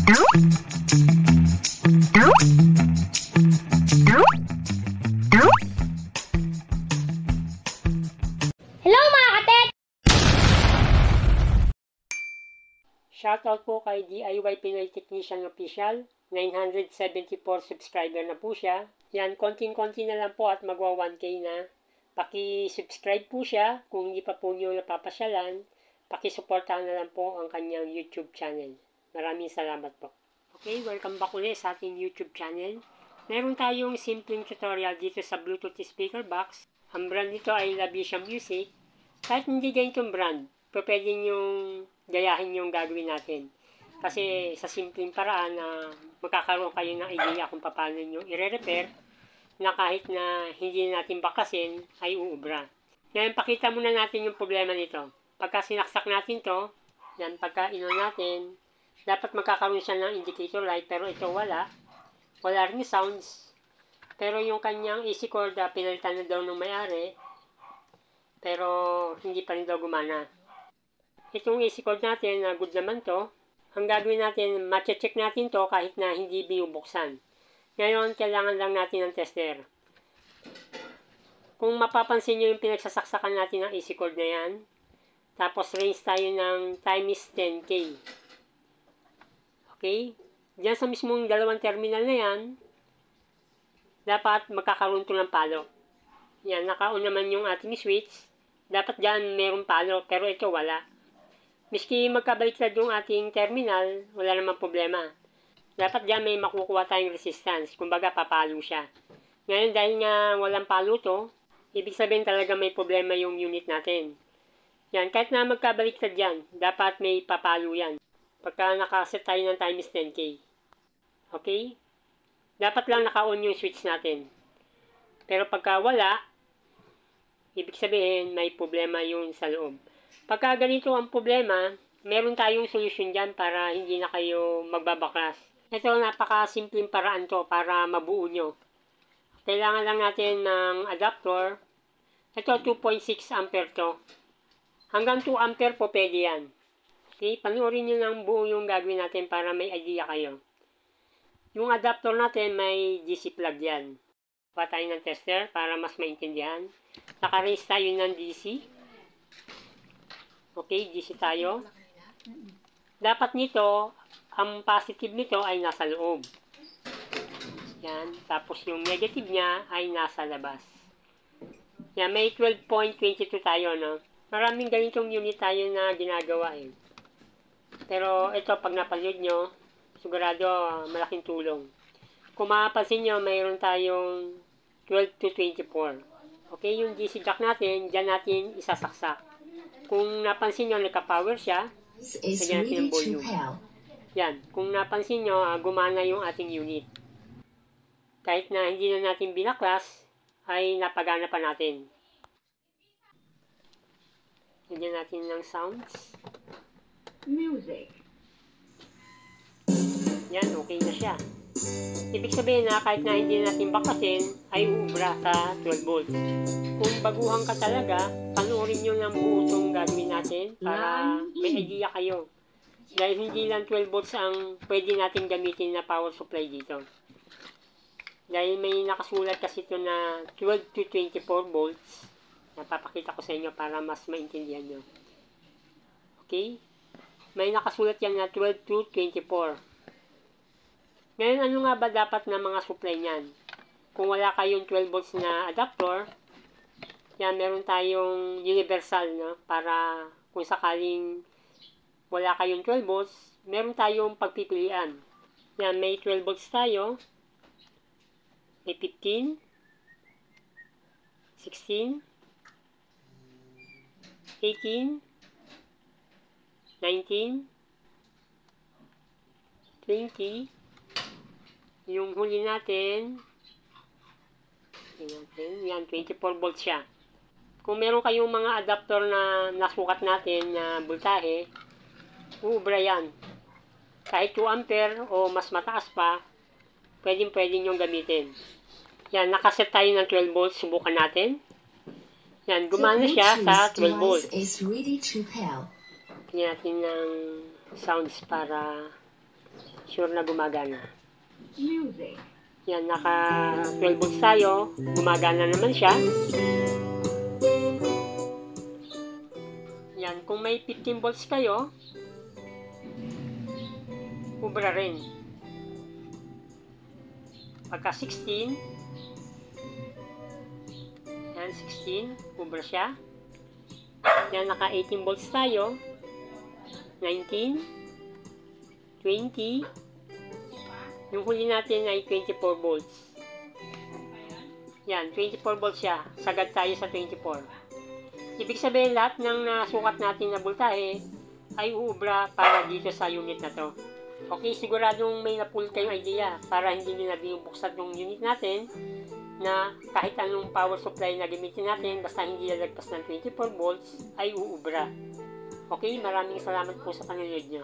Hello mga katek! Shoutout po kay DIY Pinoy Technician Official. 974 subscriber na po siya. Yan, konting-konti na lang po at magwa 1K na. Paki-subscribe po siya kung hindi pa po nyo napapasyalan. Paki-supportahan na lang po ang kanyang YouTube channel. Maraming salamat po. Okay, welcome back ulit sa ating YouTube channel. Meron tayong simpleng tutorial dito sa Bluetooth speaker box. Ang brand nito ay Labisia Music. Kahit hindi ganitong brand, pwede nyong gayahin yung gagawin natin. Kasi sa simpleng paraan na magkakaroon kayo ng idea kung paano nyo i-repair na kahit na hindi natin bakasin ay uubra. Ngayon, pakita muna natin yung problema nito. Pagka sinaksak natin to, yan, pagka ino natin, dapat magkakaroon siya ng indicator light, pero ito wala. Wala rin sounds. Pero yung kanyang AC cord, pinalitan na daw ng may-ari, pero hindi pa rin daw gumana. Itong AC cord natin, good naman to. Ang gagawin natin, matche-check natin to kahit na hindi binubuksan. Ngayon, kailangan lang natin ng tester. Kung mapapansin nyo yung pinagsasaksakan natin ng AC cord na yan, tapos range tayo ng times 10K. Okay? Diyan sa mismong dalawang terminal na yan, dapat magkakaroon to ng palo. Yan, naka-on naman yung ating switch. Dapat dyan merong palo, pero ito wala. Miski magkabaliktad yung ating terminal, wala namang problema. Dapat dyan may makukuha tayong resistance, kumbaga papalo siya. Ngayon dahil nga walang palo to, ibig sabihin talaga may problema yung unit natin. Yan, kahit na magkabaliktad yan, dapat may papalo yan. Pagka nakaset tayo ng times 10K. Okay? Dapat lang naka-on yung switch natin. Pero pagka wala, ibig sabihin may problema yung sa loob. Pagka ganito ang problema, meron tayong solusyon dyan para hindi na kayo magbabaklas. Ito, napakasimpleng paraan to para mabuo nyo. Kailangan lang natin ng adapter. Ito, 2.6 ampere to. Hanggang 2 ampere po pwede yan. Okay, panoorin nyo ng buo yung gagawin natin para may idea kayo. Yung adapter natin, may DC plug yan. Pa tayo ng tester para mas maintindihan. Naka-raise tayo ng DC. Okay, DC tayo. Dapat nito, ang positive nito ay nasa loob. Yan. Tapos yung negative niya ay nasa labas. Yan, may 12.22 tayo, no? Maraming ganitong unit tayo na ginagawa, eh. Pero ito, pag napanood nyo, sigurado malaking tulong. Kung mapapansin nyo, mayroon tayong 12 to 24. Okay, yung DC jack natin, dyan natin isasaksak. Kung napansin nyo, nagka-power siya, lagyan natin ng volume. Yan, kung napansin nyo, gumana yung ating unit. Kahit na hindi na natin binaklas, ay napagana pa natin. Lagyan natin ng sounds. Music. Yan, okay na siya. Ibig sabihin na kahit na hindi natin bakasin, ay uubra sa 12 volts. Kung baguhan ka talaga, panoorin nyo ng buo itong gagawin natin para may idea kayo. Dahil hindi lang 12 volts ang pwede natin gamitin na power supply dito. Dahil may nakasulat kasi ito na 12 to 24 volts. Napapakita ko sa inyo para mas maintindihan nyo. Okay? May nakasulat yan na 12 to 24. Ngayon, ano nga ba dapat na mga supply niyan? Kung wala kayong 12 volts na adapter, yan, meron tayong universal, no? Para kung sakaling wala kayong 12 volts, meron tayong pagpipilian. Yan, may 12 volts tayo. May 15, 16, 18, 19, 20, yung huli natin, yan, 24 volts siya. Kung meron kayong mga adapter na nasukat natin na voltahe, uubra yan. Kahit 2 ampere o mas mataas pa, pwede nyo gamitin. Yan, nakaset tayo ng 12 volts, subukan natin. Yan, gumana siya sa 12 volts. Tingnan natin ng sounds para Sure na gumagana. Music. Yan, naka 12 volts tayo. Gumagana naman siya. Yan, kung may 15 volts kayo, ubra rin. Pagka 16, yan, 16, ubra siya. Yan, naka 18 volts tayo. 19, 20, yung huli natin ay 24 volts. Yan, 24 volts siya. Sagad tayo sa 24. Ibig sabihin lahat ng nasukat natin na voltahe ay uubra para dito sa unit na to. Okay, siguradong may na-pull kayong idea para hindi nyo na binubuksan yung unit natin na kahit anong power supply na gamitin natin basta hindi lalagpas ng 24 volts ay uubra. Okay, maraming salamat po sa panonood nyo.